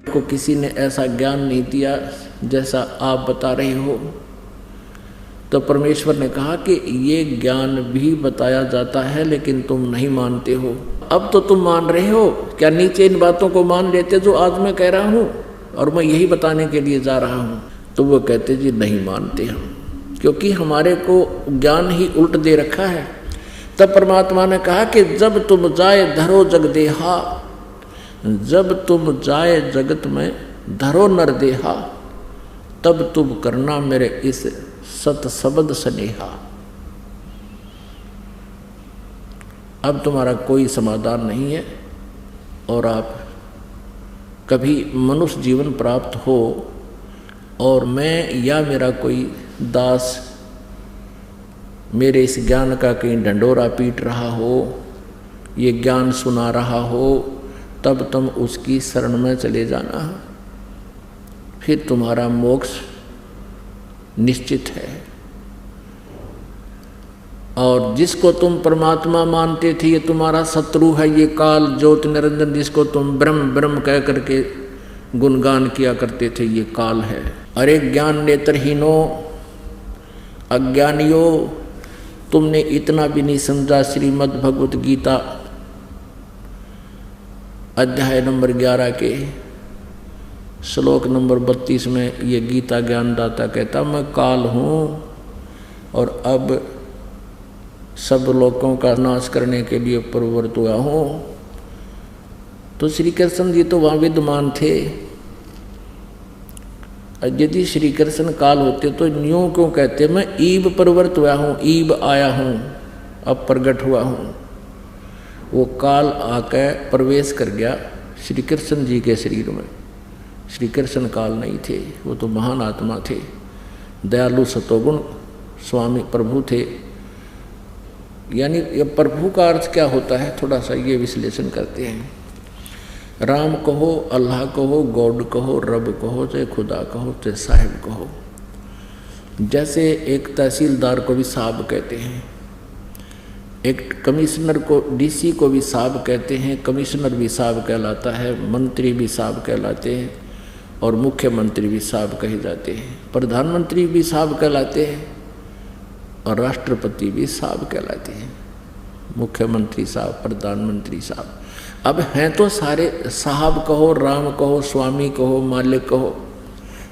को किसी ने ऐसा ज्ञान नहीं दिया जैसा आप बता रहे हो। तो परमेश्वर ने कहा कि ये ज्ञान भी बताया जाता है लेकिन तुम नहीं मानते हो। अब तो तुम मान रहे हो, क्या नीचे इन बातों को मान लेते जो आज मैं कह रहा हूँ और मैं यही बताने के लिए जा रहा हूँ? तो वो कहते जी नहीं मानते हम, क्योंकि हमारे को ज्ञान ही उल्ट दे रखा है। तब परमात्मा ने कहा कि जब तुम जाए धरो जग देहा, जब तुम जाए जगत में धरो नर देहा, तब तुम करना मेरे इस सत शब्द स्नेहा। अब तुम्हारा कोई समाधान नहीं है और आप कभी मनुष्य जीवन प्राप्त हो और मैं या मेरा कोई दास मेरे इस ज्ञान का कहीं ढंडोरा पीट रहा हो, ये ज्ञान सुना रहा हो, तब तुम उसकी शरण में चले जाना, फिर तुम्हारा मोक्ष निश्चित है। और जिसको तुम परमात्मा मानते थे ये तुम्हारा शत्रु है, ये काल ज्योति निरंजन जिसको तुम ब्रह्म ब्रह्म कह करके गुणगान किया करते थे, ये काल है। अरे ज्ञान नेत्रहीनो अज्ञानियों, तुमने इतना भी नहीं समझा। श्रीमद् भगवत गीता अध्याय नंबर 11 के श्लोक नंबर 32 में ये गीता ज्ञानदाता कहता, मैं काल हूँ और अब सब लोगों का नाश करने के लिए प्रवृत्त हुआ हूँ। तो श्री कृष्ण जी तो वहाँ विद्यमान थे। यदि श्री कृष्ण काल होते तो न्यूं क्यों कहते, मैं ईब प्रवृत्त हुआ हूँ, ईब आया हूँ, अब प्रकट हुआ हूँ। वो काल आकर प्रवेश कर गया श्री कृष्ण जी के शरीर में। श्री कृष्ण काल नहीं थे, वो तो महान आत्मा थे, दयालु सतोगुण स्वामी प्रभु थे। यानी ये प्रभु का अर्थ क्या होता है, थोड़ा सा ये विश्लेषण करते हैं। राम कहो, अल्लाह कहो, गॉड कहो, रब कहो, चाहे खुदा कहो, चाहे साहिब कहो। जैसे एक तहसीलदार को भी साहब कहते हैं, एक कमिश्नर को डीसी को भी साहब कहते हैं, कमिश्नर भी साहब कहलाता है, मंत्री भी साहब कहलाते हैं और मुख्यमंत्री भी साहब कहे जाते हैं, प्रधानमंत्री भी साहब कहलाते हैं और राष्ट्रपति भी साहब कहलाते हैं। मुख्यमंत्री साहब, प्रधानमंत्री साहब। अब हैं तो सारे साहब कहो, राम कहो, स्वामी कहो, मालिक कहो,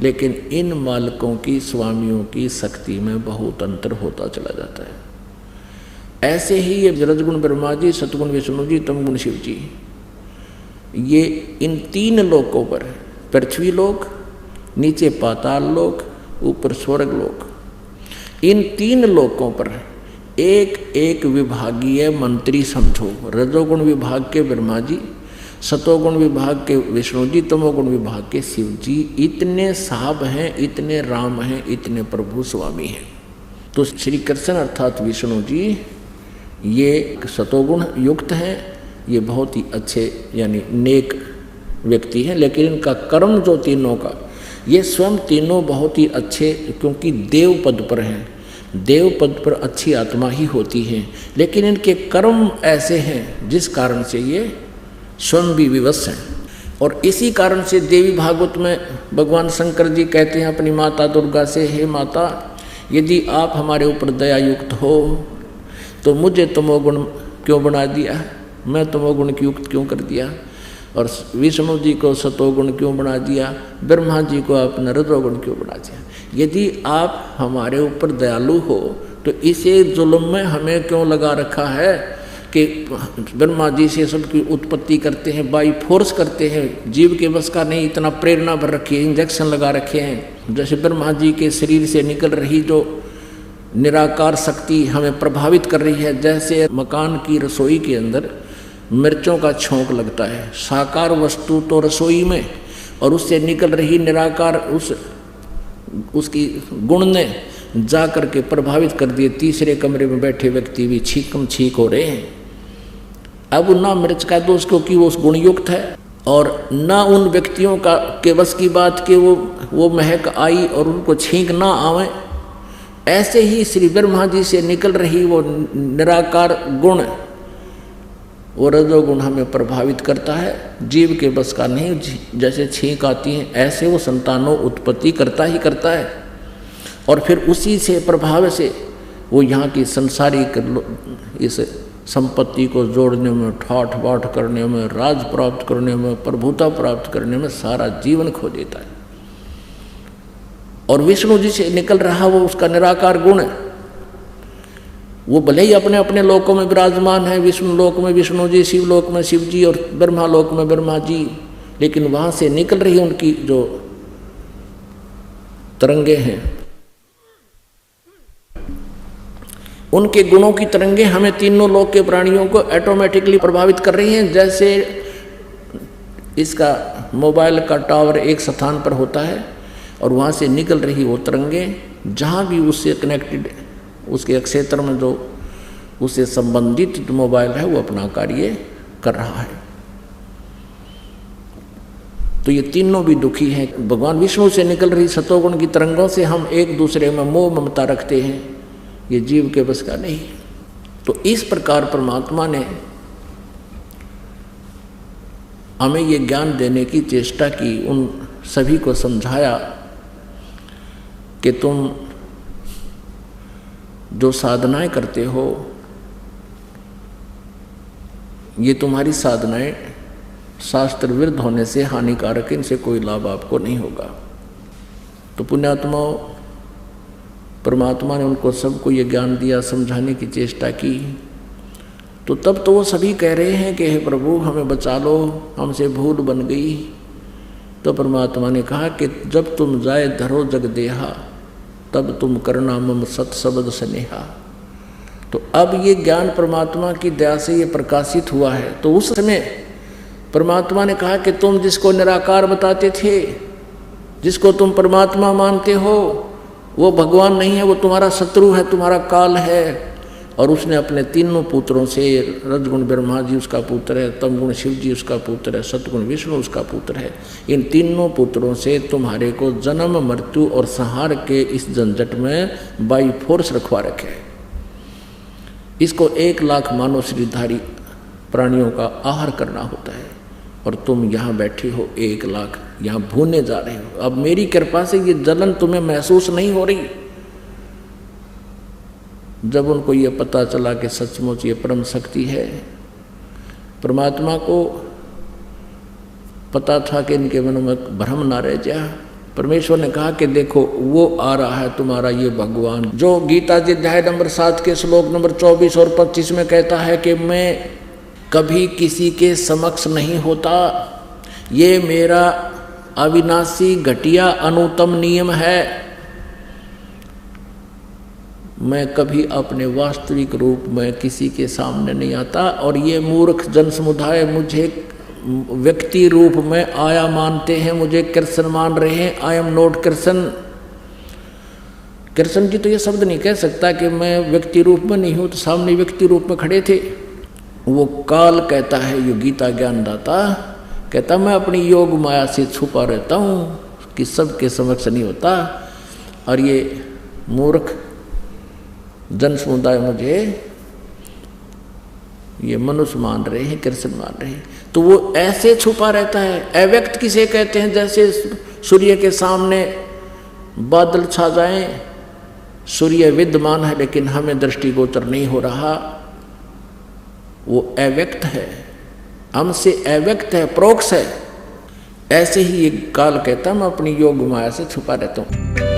लेकिन इन मालिकों की स्वामियों की शक्ति में बहुत अंतर होता चला जाता है। ऐसे ही ये रजगुण ब्रह्मा जी, सतगुण विष्णु जी, तमगुण शिव जी, ये इन तीन लोकों पर, पृथ्वी लोक, नीचे पाताल लोक, ऊपर स्वर्ग लोक, इन तीन लोकों पर एक एक विभागीय मंत्री समझो। रजोगुण विभाग के ब्रह्मा जी, सतोगुण विभाग के विष्णु जी, तमोगुण विभाग के शिव जी। इतने साहब हैं, इतने राम हैं, इतने प्रभु स्वामी हैं। तो श्री कृष्ण अर्थात विष्णु जी ये सतोगुण युक्त हैं, ये बहुत ही अच्छे यानी नेक व्यक्ति हैं, लेकिन इनका कर्म जो तीनों का, ये स्वयं तीनों बहुत ही अच्छे, क्योंकि देव पद पर हैं, देव पद पर अच्छी आत्मा ही होती है, लेकिन इनके कर्म ऐसे हैं जिस कारण से ये स्वयं भी विवश हैं। और इसी कारण से देवी भागवत में भगवान शंकर जी कहते हैं अपनी माता दुर्गा से, हे माता, यदि आप हमारे ऊपर दया युक्त हो तो मुझे तमोगुण क्यों बना दिया, मैं तमोगुण की युक्त क्यों कर दिया, और विष्णु जी को सतोगुण क्यों बना दिया, ब्रह्मा जी को आपने रजोगुण क्यों बना दिया। यदि आप हमारे ऊपर दयालु हो तो इसे जुल्म में हमें क्यों लगा रखा है कि ब्रह्मा जी से सबकी उत्पत्ति करते हैं, बाई फोर्स करते हैं, जीव के बस का नहीं, इतना प्रेरणा भर रखी है, इंजेक्शन लगा रखे हैं। जैसे ब्रह्मा जी के शरीर से निकल रही जो निराकार शक्ति हमें प्रभावित कर रही है, जैसे मकान की रसोई के अंदर मिर्चों का छोंक लगता है, साकार वस्तु तो रसोई में, और उससे निकल रही निराकार उसकी गुण ने जा करके प्रभावित कर दिए। तीसरे कमरे में बैठे व्यक्ति भी छीकम छीक हो रहे हैं। अब ना मिर्च का दोष क्योंकि वो उस गुणयुक्त है, और ना उन व्यक्तियों का के बस की बात कि वो महक आई और उनको छींक ना आवे। ऐसे ही श्री ब्रह्मा जी से निकल रही वो निराकार गुण वो रजोगुण हमें प्रभावित करता है, जीव के बस का नहीं। जैसे छींक आती है ऐसे वो संतानों उत्पत्ति करता ही करता है, और फिर उसी से प्रभाव से वो यहाँ की संसारिक इस संपत्ति को जोड़ने में, ठाठ बाट करने में, राज प्राप्त करने में, प्रभुता प्राप्त करने में सारा जीवन खो देता है। और विष्णु जी से निकल रहा वो उसका निराकार गुण है। वो भले ही अपने अपने लोकों में विराजमान है, विष्णु लोक में विष्णु जी, शिव लोक में शिव जी और ब्रह्मा लोक में ब्रह्मा जी, लेकिन वहाँ से निकल रही उनकी जो तरंगे हैं, उनके गुणों की तरंगे हमें तीनों लोक के प्राणियों को ऑटोमेटिकली प्रभावित कर रही हैं। जैसे इसका मोबाइल का टावर एक स्थान पर होता है और वहाँ से निकल रही वो तरंगे जहाँ भी उससे कनेक्टेड, उसके क्षेत्र में जो उससे संबंधित जो मोबाइल है वो अपना कार्य कर रहा है। तो ये तीनों भी दुखी हैं। भगवान विष्णु से निकल रही सतोगुण की तरंगों से हम एक दूसरे में मोह ममता रखते हैं, ये जीव के बस का नहीं। तो इस प्रकार परमात्मा ने हमें ये ज्ञान देने की चेष्टा की, उन सभी को समझाया कि तुम जो साधनाएं करते हो ये तुम्हारी साधनाएं शास्त्र विरुद्ध होने से हानिकारक, इनसे कोई लाभ आपको नहीं होगा। तो पुण्यात्माओं, परमात्मा ने उनको सबको ये ज्ञान दिया, समझाने की चेष्टा की। तो तब तो वो सभी कह रहे हैं कि हे प्रभु हमें बचा लो, हमसे भूल बन गई। तो परमात्मा ने कहा कि जब तुम जाए धरो जग देहा, तब तुम करना मम सत शब्द स्नेहा। तो अब ये ज्ञान परमात्मा की दया से ये प्रकाशित हुआ है। तो उस समय परमात्मा ने कहा कि तुम जिसको निराकार बताते थे, जिसको तुम परमात्मा मानते हो, वो भगवान नहीं है, वो तुम्हारा शत्रु है, तुम्हारा काल है। और उसने अपने तीनों पुत्रों से, रजगुण ब्रह्मा जी उसका पुत्र है, तमगुण शिव जी उसका पुत्र है, सतगुण विष्णु उसका पुत्र है, इन तीनों पुत्रों से तुम्हारे को जन्म मृत्यु और संहार के इस झंझट में बाई फोर्स रखवा रखे है। इसको 1 लाख मानव शरीरधारी प्राणियों का आहार करना होता है, और तुम यहाँ बैठे हो 1 लाख यहाँ भूने जा रहे हो। अब मेरी कृपा से ये जलन तुम्हें महसूस नहीं हो रही। जब उनको ये पता चला कि सचमुच ये परम शक्ति है, परमात्मा को पता था कि इनके मन में भ्रम ना रह जाए। परमेश्वर ने कहा कि देखो वो आ रहा है तुम्हारा ये भगवान, जो गीता जी अध्याय नंबर 7 के श्लोक नंबर 24 और 25 में कहता है कि मैं कभी किसी के समक्ष नहीं होता, ये मेरा अविनाशी घटिया अनुत्तम नियम है। मैं कभी अपने वास्तविक रूप में किसी के सामने नहीं आता, और ये मूर्ख जन समुदाय मुझे व्यक्ति रूप में आया मानते हैं, मुझे कृष्ण मान रहे हैं। I am not Krishna. Krishna ji तो ये शब्द नहीं कह सकता कि मैं व्यक्ति रूप में नहीं हूँ, तो सामने व्यक्ति रूप में खड़े थे। वो काल कहता है, यो गीता ज्ञानदाता कहता मैं अपनी योग माया से छुपा रहता हूँ कि सबके समक्ष नहीं होता, और ये मूर्ख जन समुदाय मुझे ये मनुष्य मान रहे हैं, कृष्ण मान रहे हैं। तो वो ऐसे छुपा रहता है। अव्यक्त किसे कहते हैं? जैसे सूर्य के सामने बादल छा जाएं, सूर्य विद्यमान है लेकिन हमें दृष्टिगोचर नहीं हो रहा, वो अव्यक्त है, हमसे अव्यक्त है, प्रोक्ष है। ऐसे ही ये काल कहता मैं अपनी योग माया से छुपा रहता हूँ।